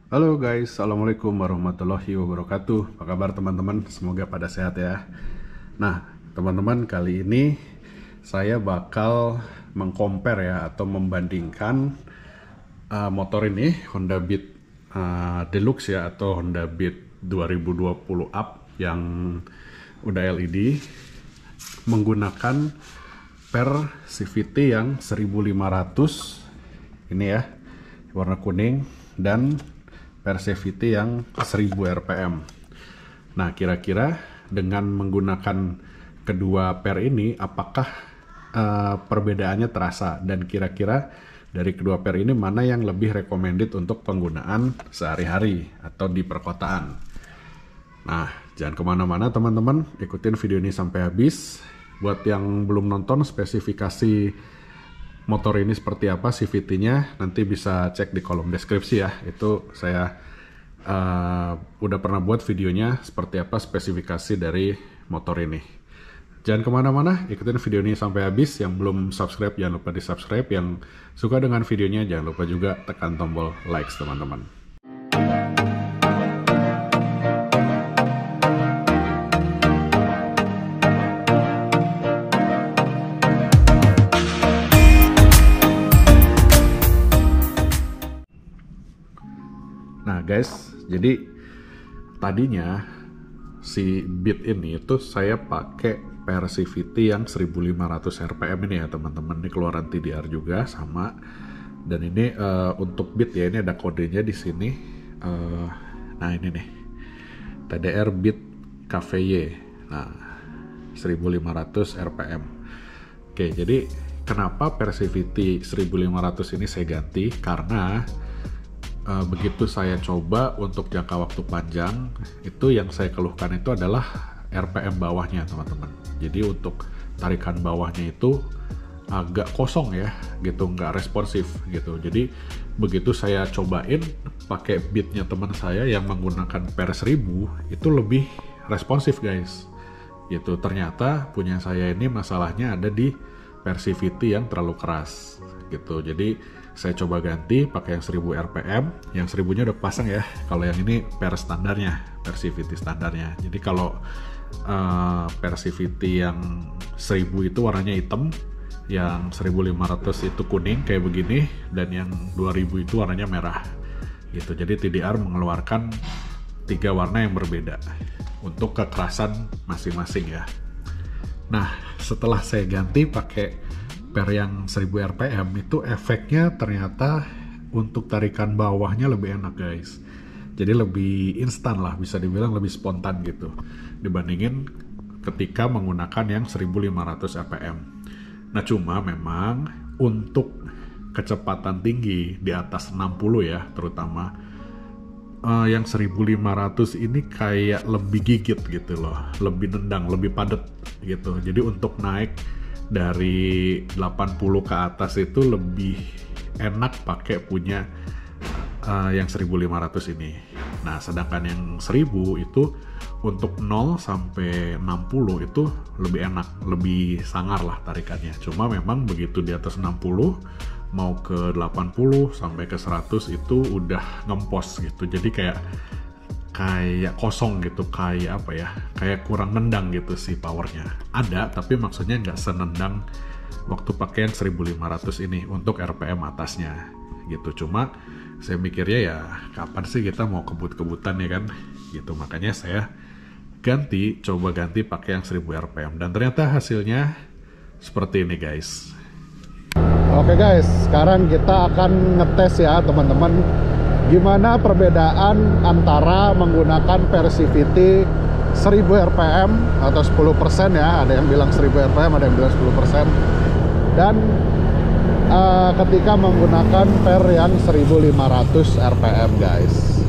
Halo guys, Assalamualaikum warahmatullahi wabarakatuh. Apa kabar teman-teman? Semoga pada sehat ya. Nah, teman-teman, kali ini saya bakal mengcompare ya atau membandingkan motor ini Honda Beat Deluxe ya atau Honda Beat 2020 Up yang udah LED menggunakan per CVT yang 1500 ini ya, warna kuning, dan per CVT yang 1000 rpm. Nah, kira-kira dengan menggunakan kedua per ini, apakah perbedaannya terasa? Dan kira-kira dari kedua per ini mana yang lebih recommended untuk penggunaan sehari-hari atau di perkotaan? Nah, jangan kemana-mana teman-teman, ikutin video ini sampai habis. Buat yang belum nonton spesifikasi motor ini seperti apa CVT-nya, nanti bisa cek di kolom deskripsi ya. Itu saya udah pernah buat videonya seperti apa spesifikasi dari motor ini. Jangan kemana-mana, ikutin video ini sampai habis. Yang belum subscribe jangan lupa di subscribe. Yang suka dengan videonya jangan lupa juga tekan tombol likes teman-teman. Nah guys, jadi tadinya si Beat ini tuh saya pakai per CVT yang 1500 rpm ini ya teman-teman. Ini keluaran TDR juga sama. Dan ini untuk Beat ya, ini ada kodenya di sini. Nah ini nih, TDR Beat KVY. Nah 1500 rpm. Oke, jadi kenapa per CVT 1500 ini saya ganti? Karena begitu saya coba untuk jangka waktu panjang, itu yang saya keluhkan itu adalah RPM bawahnya teman-teman. Jadi untuk tarikan bawahnya itu agak kosong ya, gitu, nggak responsif gitu. Jadi begitu saya cobain pakai Beatnya teman saya yang menggunakan per 1000, itu lebih responsif guys. Gitu, ternyata punya saya ini masalahnya ada di per CVT yang terlalu keras gitu. Jadi saya coba ganti pakai yang 1000 rpm, yang 1000-nya udah pasang ya. Kalau yang ini per standarnya, per CVT standarnya. Jadi kalau per CVT yang 1000 itu warnanya hitam, yang 1500 itu kuning kayak begini, dan yang 2000 itu warnanya merah. Gitu. Jadi TDR mengeluarkan 3 warna yang berbeda untuk kekerasan masing-masing ya. Nah, setelah saya ganti pakai per yang 1000 rpm, itu efeknya ternyata untuk tarikan bawahnya lebih enak guys. Jadi lebih instan lah, bisa dibilang lebih spontan gitu dibandingin ketika menggunakan yang 1500 rpm. Nah cuma memang untuk kecepatan tinggi di atas 60 ya terutama, yang 1500 ini kayak lebih gigit gitu loh, lebih nendang, lebih padat gitu. Jadi untuk naik dari 80 ke atas itu lebih enak pakai punya yang 1500 ini. Nah, sedangkan yang 1000 itu untuk 0 sampai 60 itu lebih enak, lebih sangar lah tarikannya. Cuma memang begitu di atas 60 mau ke 80 sampai ke 100 itu udah ngempos gitu. Jadi kayak kosong gitu, kayak apa ya, kayak kurang nendang gitu sih powernya. Ada, tapi maksudnya nggak senendang waktu pakai yang 1500 ini untuk RPM atasnya gitu. Cuma saya mikirnya ya kapan sih kita mau kebut-kebutan ya kan gitu, makanya saya coba ganti pakai yang 1000 RPM, dan ternyata hasilnya seperti ini guys. Oke guys, sekarang kita akan ngetes ya teman-teman, gimana perbedaan antara menggunakan per CVT 1000 rpm atau 10% ya, ada yang bilang 1000 rpm, ada yang bilang 10%, dan ketika menggunakan per yang 1500 rpm guys.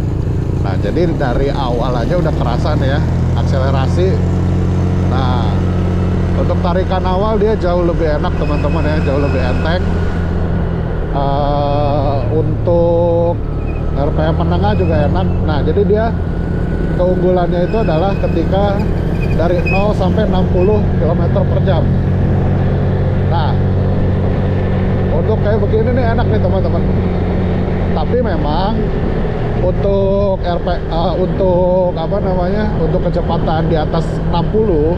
Nah jadi dari awal aja udah kerasa nih ya akselerasi. Nah untuk tarikan awal dia jauh lebih enak teman-teman ya, jauh lebih enteng. Untuk RPM menengah juga enak. Nah jadi dia keunggulannya itu adalah ketika dari 0 sampai 60 km per jam. Nah untuk kayak begini nih enak nih teman-teman. Tapi memang untuk untuk apa namanya, untuk kecepatan di atas 60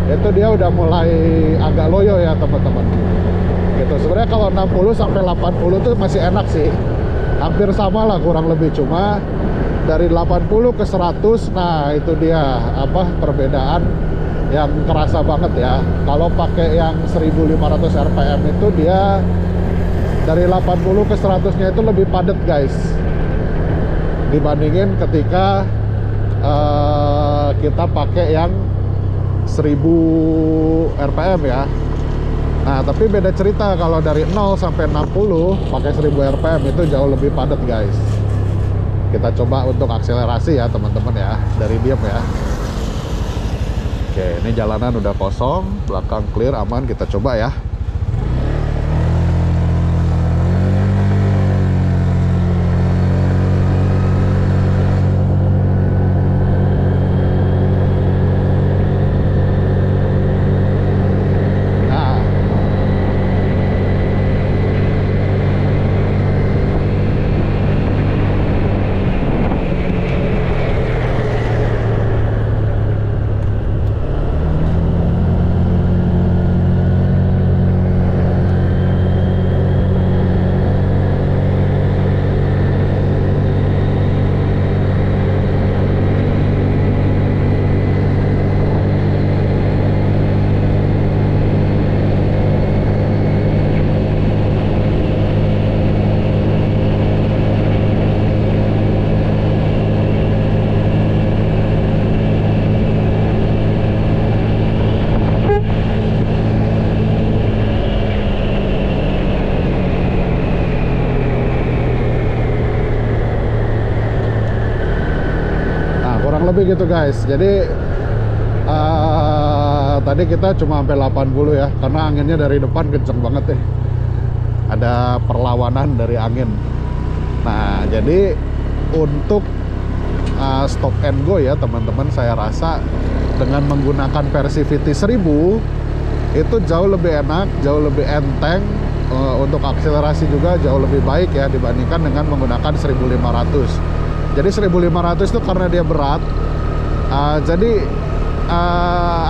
itu dia udah mulai agak loyo ya teman-teman. Gitu. Sebenarnya kalau 60 sampai 80 tuh masih enak sih, hampir sama lah kurang lebih, cuma dari 80 ke 100, nah itu dia apa perbedaan yang kerasa banget ya. Kalau pakai yang 1500 rpm itu dia dari 80 ke 100 nya itu lebih padat guys, dibandingin ketika kita pakai yang 1000 rpm ya. Nah tapi beda cerita kalau dari 0 sampai 60 pakai 1000 rpm itu jauh lebih padat guys. Kita coba untuk akselerasi ya teman-teman ya, dari diem ya. Oke, ini jalanan udah kosong, belakang clear, aman, kita coba ya. Lebih gitu guys. Jadi tadi kita cuma sampai 80 ya, karena anginnya dari depan kenceng banget ya, ada perlawanan dari angin. Nah jadi untuk stop and go ya teman-teman, saya rasa dengan menggunakan versi VT 1000 itu jauh lebih enak, jauh lebih enteng, untuk akselerasi juga jauh lebih baik ya dibandingkan dengan menggunakan 1500. Jadi 1500 itu karena dia berat, jadi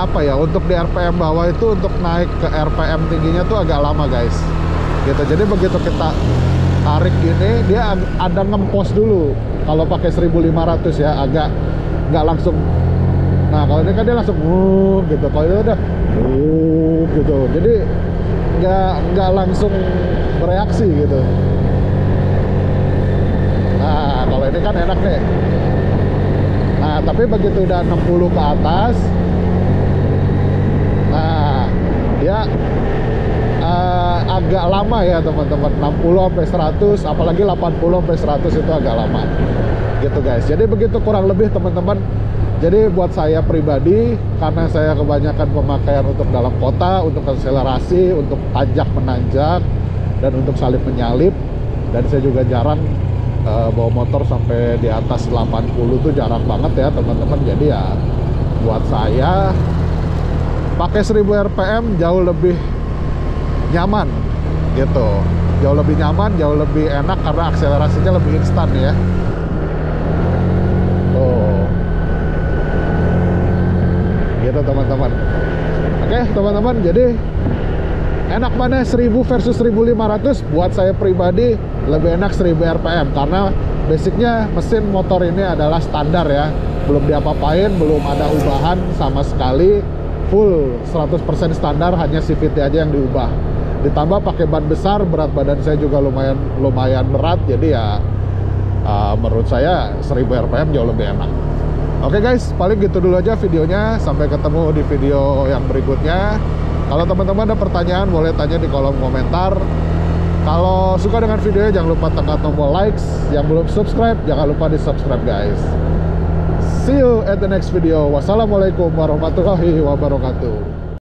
apa ya, untuk di RPM bawah itu untuk naik ke RPM tingginya tuh agak lama guys. Gitu. Jadi begitu kita tarik gini, dia ada ngempos dulu. Kalau pakai 1500 ya agak nggak langsung. Nah kalau ini kan dia langsung gitu. Kalau itu udah gitu. Jadi nggak langsung bereaksi gitu. Nah kalau ini kan enak nih. Nah tapi begitu udah 60 ke atas, nah dia agak lama ya teman-teman. 60 sampai 100, apalagi 80 sampai 100 itu agak lama gitu guys. Jadi begitu kurang lebih teman-teman. Jadi buat saya pribadi, karena saya kebanyakan pemakaian untuk dalam kota, untuk akselerasi, untuk tanjak menanjak, dan untuk salip menyalip, dan saya juga jarang bawa motor sampai di atas 80 tuh jarang banget ya teman-teman. Jadi ya buat saya pakai 1000 rpm jauh lebih nyaman gitu, jauh lebih nyaman, jauh lebih enak karena akselerasinya lebih instan ya. Gitu teman-teman. Oke teman-teman, jadi enak mana 1000 versus 1500? Buat saya pribadi lebih enak 1000 rpm, karena basicnya mesin motor ini adalah standar ya, belum diapa-apain, belum ada ubahan sama sekali, full 100% standar, hanya CVT aja yang diubah. Ditambah pakai ban besar, berat badan saya juga lumayan berat, jadi ya menurut saya 1000 rpm jauh lebih enak. Oke guys, paling gitu dulu aja videonya, sampai ketemu di video yang berikutnya. Kalau teman-teman ada pertanyaan boleh tanya di kolom komentar. Kalau suka dengan videonya jangan lupa tekan tombol likes. Yang belum subscribe jangan lupa di subscribe guys. See you at the next video. Wassalamualaikum warahmatullahi wabarakatuh.